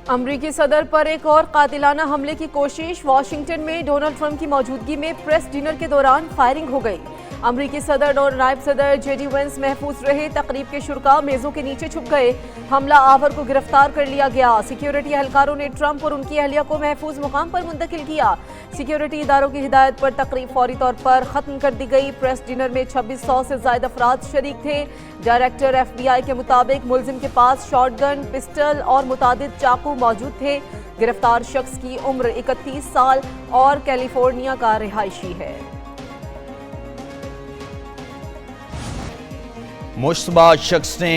अमरीकी सदर पर एक और कातिलाना हमले की कोशिश। वाशिंगटन में डोनाल्ड ट्रंप की मौजूदगी में प्रेस डिनर के दौरान फायरिंग हो गई। अमरीकी सदर और नायब सदर जेडी वेंस महफूज रहे। तकरीब के शुरका मेज़ों के नीचे छुप गए। हमला आवर को गिरफ्तार कर लिया गया। सिक्योरिटी एहलकारों ने ट्रंप और उनकी अहलिया को महफूज मुकाम पर मुंतकिल किया। सिक्योरिटी इदारों की हिदायत पर तकरीब फौरी तौर पर ख़त्म कर दी गई। प्रेस डिनर में 2600 से ज़ायद अफराद शरीक थे। डायरेक्टर FBI के मुताबिक मुलजिम के पास शॉटगन, पिस्टल और मुतादिद चाकू मौजूद थे। गिरफ्तार शख्स की उम्र 31 साल और कैलिफोर्निया का रिहायशी है। मुश्तबा शख्स ने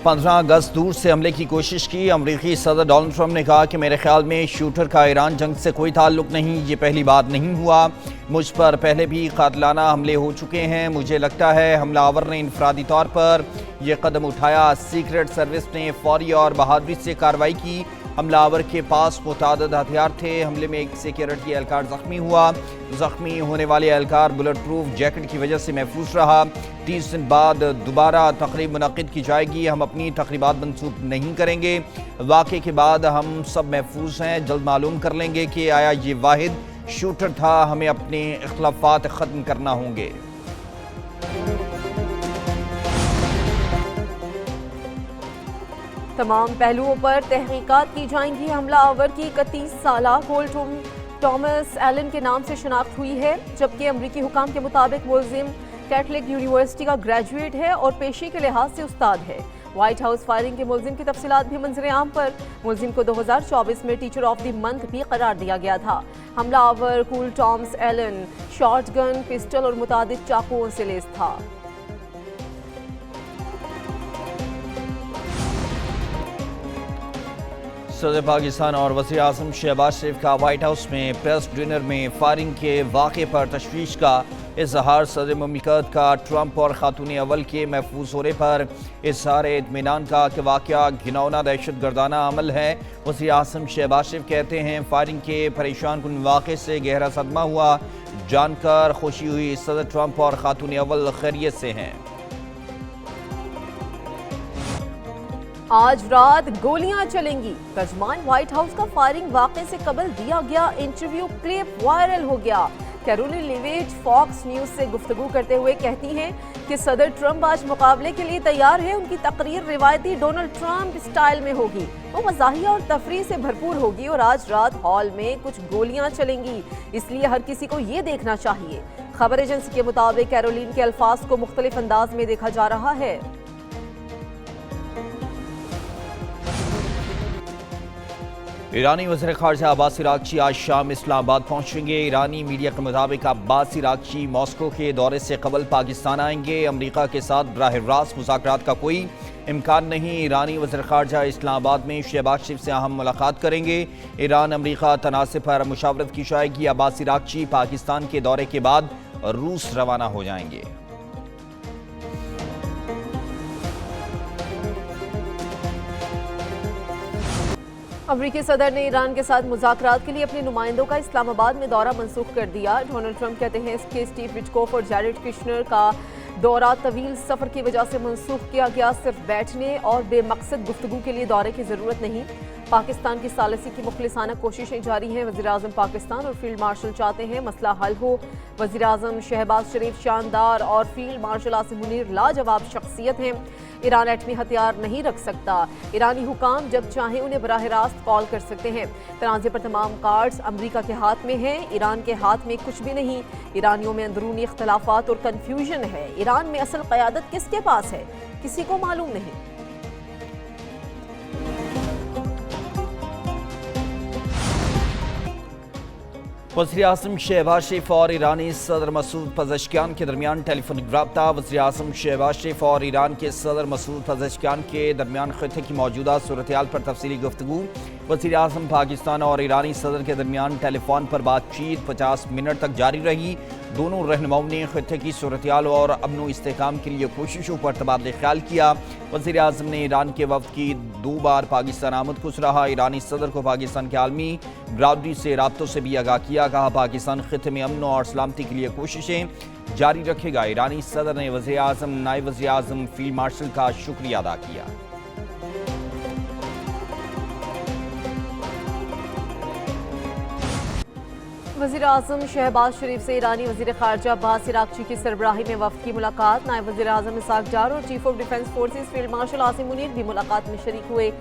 15 गज दूर से हमले की कोशिश की। अमरीकी सदर डोनाल्ड ट्रंप ने कहा कि मेरे ख्याल में शूटर का ईरान जंग से कोई ताल्लुक नहीं, ये पहली बार नहीं हुआ। मुझ पर पहले भी कातिलाना हमले हो चुके हैं। मुझे लगता है हमलावर ने इनफरादी तौर पर यह कदम उठाया। सीक्रेट सर्विस ने फौरी और बहादुरी से कार्रवाई की। हमलावर के पास मुतादिद हथियार थे। हमले में एक सिक्योरिटी एहलकार जख्मी हुआ। जख्मी होने वाले एहलकार बुलेट प्रूफ जैकेट की वजह से महफूज रहा। 30 दिन बाद दोबारा तकरीब मुनक्किद की जाएगी। हम अपनी तकरीबात मंसूब नहीं करेंगे। वाक़े के बाद हम सब महफूज हैं। जल्द मालूम कर लेंगे कि आया ये वाहिद शूटर था। हमें अपने इख्तलाफात ख़त्म करना होंगे। तमाम पहलुओं पर तहकीकात की जाएंगी। हमला आवर की 31 साला कोल्टुम टॉमस एलन के नाम से शनाख्त हुई है, जबकि अमरीकी हुकाम के मुताबिक मुलजिम कैथलिक यूनिवर्सिटी का ग्रेजुएट है और पेशे के लिहाज से उस्ताद है। व्हाइट हाउस फायरिंग के मुलजिम की तफसीलात भी मंजर आम पर। मुलजिम को 2024 में टीचर ऑफ द मंथ भी करार दिया गया था। हमला आवर Cole Thomas Allen shotgun, pistol और मुतादिद चाकुओं से लेस था। सदर पाकिस्तान और वज़ीर आज़म शहबाज शरीफ का व्हाइट हाउस में प्रेस डिनर में फायरिंग के वाक़े पर तशवीश का इजहार। सदर मुमलिकत का ट्रंप और खातून अव्वल के महफूज होने पर इजहार इत्मीनान का कि वाक़या घिनौना दहशत गर्दाना अमल है। वज़ीर आज़म शहबाज शरीफ कहते हैं फायरिंग के परेशान कुन वाक़े से गहरा सदमा हुआ। जानकर खुशी हुई। सदर ट्रंप और खातून अव्वल खैरियत से हैं। आज रात गोलियां चलेंगी। तर्जमान व्हाइट हाउस का फायरिंग वाक़े से कबल दिया गया इंटरव्यू क्लिप वायरल हो गया। कैरोलिन लेविट फॉक्स न्यूज़ से गुफ्तगू करते हुए कहती हैं कि सदर ट्रंप आज मुकाबले के लिए तैयार है। उनकी तकरीर रिवायती डोनाल्ड ट्रंप स्टाइल में होगी। वो मज़ाहिया और तफरीह से भरपूर होगी और आज रात हॉल में कुछ गोलियां चलेंगी, इसलिए हर किसी को ये देखना चाहिए। खबर एजेंसी के मुताबिक कैरोलिन के अल्फाज को मुख्तलिफ अंदाज में देखा जा रहा है। ईरानी वज़ीर ख़ारजा अब्बास अराग़ची आज शाम इस्लामाबाद पहुंचेंगे। ईरानी मीडिया के मुताबिक अब्बास अराग़ची मॉस्को के दौरे से कबल पाकिस्तान आएंगे। अमरीका के साथ बराह रास्त मुज़ाकरात का कोई इम्कान नहीं। ईरानी वज़ीर ख़ारजा इस्लामाबाद में शहबाज शरीफ से अहम मुलाकात करेंगे। ईरान अमरीका तनाज़ुर पर मुशावरत की जाएगी। अब्बास अराग़ची पाकिस्तान के दौरे के बाद रूस रवाना हो जाएंगे। अमरीकी सदर ने ईरान के साथ मुज़ाकरात के लिए अपने नुमाइंदों का इस्लामाबाद में दौरा मनसूख कर दिया। डोनाल्ड ट्रंप कहते हैं कि स्टीव विटकोफ और जैरेड कुशनर का दौरा तवील सफ़र की वजह से मनसूख किया गया। सिर्फ बैठने और बेमकसद गुफ्तगू के लिए दौरे की ज़रूरत नहीं। पाकिस्तान की सालिसी की मुखलिसाना कोशिशें जारी हैं। वज़ीर आज़म पाकिस्तान और फील्ड मार्शल चाहते हैं मसला हल हो। वज़ीर आज़म शहबाज शरीफ शानदार और फील्ड मार्शल आसिम मुनीर लाजवाब शख्सियत हैं। ईरान एटमी हथियार नहीं रख सकता। ईरानी हुकाम जब चाहें उन्हें बराह रास्त कॉल कर सकते हैं। तनाज़े पर तमाम कार्ड्स अमरीका के हाथ में हैं, ईरान के हाथ में कुछ भी नहीं। ईरानियों में अंदरूनी इख्तलाफात और कन्फ्यूजन है। ईरान में असल क़यादत किसके पास है, किसी को मालूम नहीं। वज़ीर आज़म शहबाज शरीफ और ईरानी सदर मसूद पज़ेश्कियान के दरमियान टेलीफोनिक रब्ता। वज़ीर आज़म शहबाज शरीफ और ईरान के सदर मसूद पज़ेश्कियान के दरमियान ख़ित्ते की मौजूदा सूरत-ए-हाल पर तफसीली गुफ्तगू। वज़ीर आज़म पाकिस्तान और ईरानी सदर के दरमियान टेलीफोन पर बातचीत 50 मिनट तक जारी रही। दोनों रहनुमाओं ने ख़ित्ते की सूरत-ए-हाल और अमन व इस्तेहकाम के लिए कोशिशों पर तबादला ख्याल किया। वज़ीर आज़म ने ईरान के वफ़द की 2 बार पाकिस्तान आमद खुश रहा। ईरानी सदर को पाकिस्तान के आलमी बरादरी से राब्तों से भी आगाह किया। कहा पाकिस्तान ख़ित्ते में अमन और सलामती के लिए कोशिशें जारी रखेगा। ईरानी सदर ने वज़ीर आज़म, नायब वज़ीर आज़म, फील्ड मार्शल का शुक्रिया अदा किया। वज़ीर आज़म शहबाज शरीफ से ईरानी वज़ीर ख़ारजा अब्बास इराक़ची की सरबराही में वफ़द की मुलाकात। नायब वज़ीर आज़म इसाक डार और chief of defence forces field marshal Asim Munir भी मुलाकात में शरीक हुए।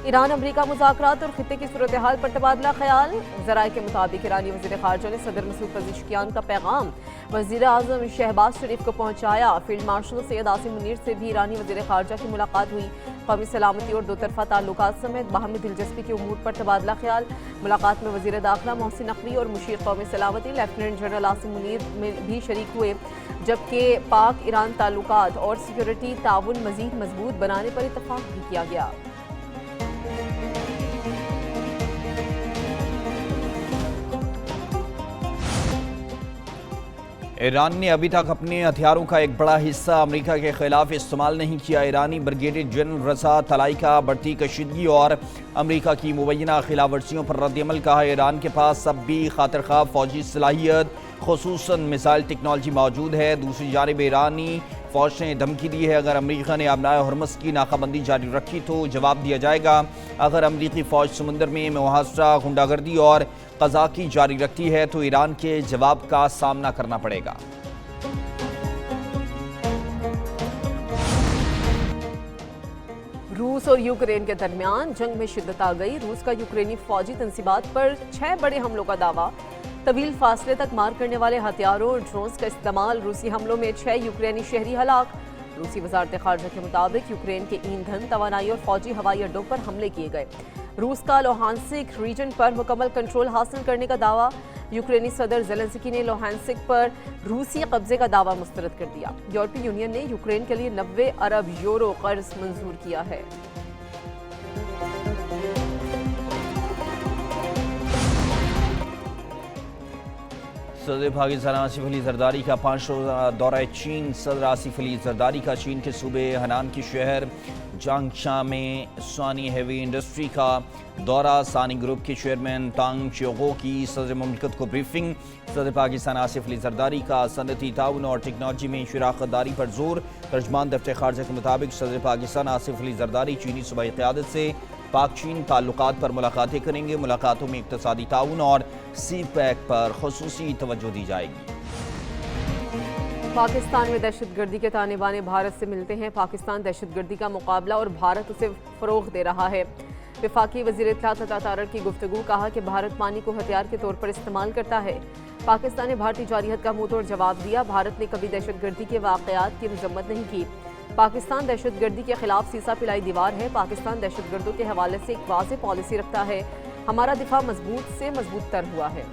ईरान अमरीका मुज़ाकरात और खित्ते की सूरत हाल पर तबादला ख्याल। ज़राए के मुताबिक ईरानी वज़ीर ख़ारजा ने सदर मसूद पज़ेश्कियान का पैगाम वज़ीर आज़म शहबाज शरीफ को पहुँचाया। फील्ड मार्शल सैयद आसिम मुनीर से भी ईरानी वज़ीर ख़ारजा की मुलाकात हुई। कौमी सलामती और दो तरफ़ा ताल्लुकात समेत बाहमी दिलचस्पी के उमूर पर तबादला ख्याल। मुलाकात में वज़ीर दाखिला मोहसिन नकवी और मुशीर कौमी सलामती लेफ्टिनेंट जनरल आसिम मुनीर में भी शरीक हुए, जबकि पाक ईरान ताल्लुकात और सिक्योरिटी ताउन मज़ीद मजबूत बनाने पर इत्तफ़ाक़ भी किया गया। ईरान ने अभी तक अपने हथियारों का एक बड़ा हिस्सा अमेरिका के खिलाफ इस्तेमाल नहीं किया। ईरानी ब्रिगेडियर जनरल रज़ा तलाई का बढ़ती कशीदगी और अमेरिका की मुबैना खिलाफ वर्जियों पर रद्दअमल कहा। ईरान के पास अब भी खातिर ख्वाह फौजी सलाहियत खुसूसन मिसाइल टेक्नोलॉजी मौजूद है। दूसरी जानिब ईरानी फौज ने धमकी दी है, अगर अमेरिका ने अबनाए हरमस की नाकाबंदी जारी रखी तो जवाब दिया जाएगा। अगर अमेरिकी फौज समुंदर में मुहासरा, गुंडागर्दी और क़ज़ाक़ी जारी रखती है तो ईरान के जवाब का सामना करना पड़ेगा। रूस और यूक्रेन के दरमियान जंग में शिद्दत आ गई। रूस का यूक्रेनी फौजी तंसीबात पर 6 बड़े हमलों का दावा। तवील फासले तक मार करने वाले हथियारों और ड्रोन्स का इस्तेमाल। रूसी हमलों में 6 यूक्रेनी शहरी हलाक। रूसी वजारत खारजा के मुताबिक यूक्रेन के ईंधन, तवानाई और फौजी हवाई अड्डों पर हमले किए गए। रूस का लोहानसिक रीजन पर मुकम्मल कंट्रोल हासिल करने का दावा। यूक्रेनी सदर ज़ेलेंस्की ने लोहानसिक पर रूसी कब्जे का दावा मुस्तरद कर दिया। यूरोपीय यूनियन ने यूक्रेन के लिए 90 अरब यूरो कर्ज मंजूर किया है। सदर पाकिस्तान आसिफ अली जरदारी का 5 रोज़ा दौरा चीन। सदर आसिफ अली जरदारी का चीन के सूबे हनान के शहर जांगशा में सानी हेवी इंडस्ट्री का दौरा। सानी ग्रुप के चेयरमैन तांग चियोगो की सदर मुमलिकत को ब्रीफिंग। सदर पाकिस्तान आसिफ अली जरदारी का सनती ताउन और टेक्नोलॉजी में शराकत दारी पर जोर। तर्जमान दफ्तर खारजा के मुताबिक सदर पाकिस्तान आसिफ अली जरदारी चीनी सूबाई क़यादत से पाक चीन ताल्लुकात पर मुलाकातें करेंगे। मुलाकातों में इक़्तिसादी ताउन और सी पैक पर खुसूसी तवज्जो दी जाएगी। पाकिस्तान में दहशतगर्दी के ताने बाने भारत से मिलते हैं। पाकिस्तान दहशतगर्दी का मुकाबला और भारत उसे फ़रोग़ दे रहा है। वफाकी वज़ीर इत्तलात अता तारर की गुफ्तगू। कहा कि भारत पानी को हथियार के तौर पर इस्तेमाल करता है। पाकिस्तान ने भारतीय जारहियत का मुँह तोड़ जवाब दिया। भारत ने कभी दहशतगर्दी के वाक़यात की मजम्मत नहीं की। पाकिस्तान दहशतगर्दी के खिलाफ सीसा पिलाई दीवार है। पाकिस्तान दहशतगर्दों के हवाले से एक वाज़ेह पॉलिसी रखता है। हमारा दिफा मजबूत से मजबूत तर हुआ है।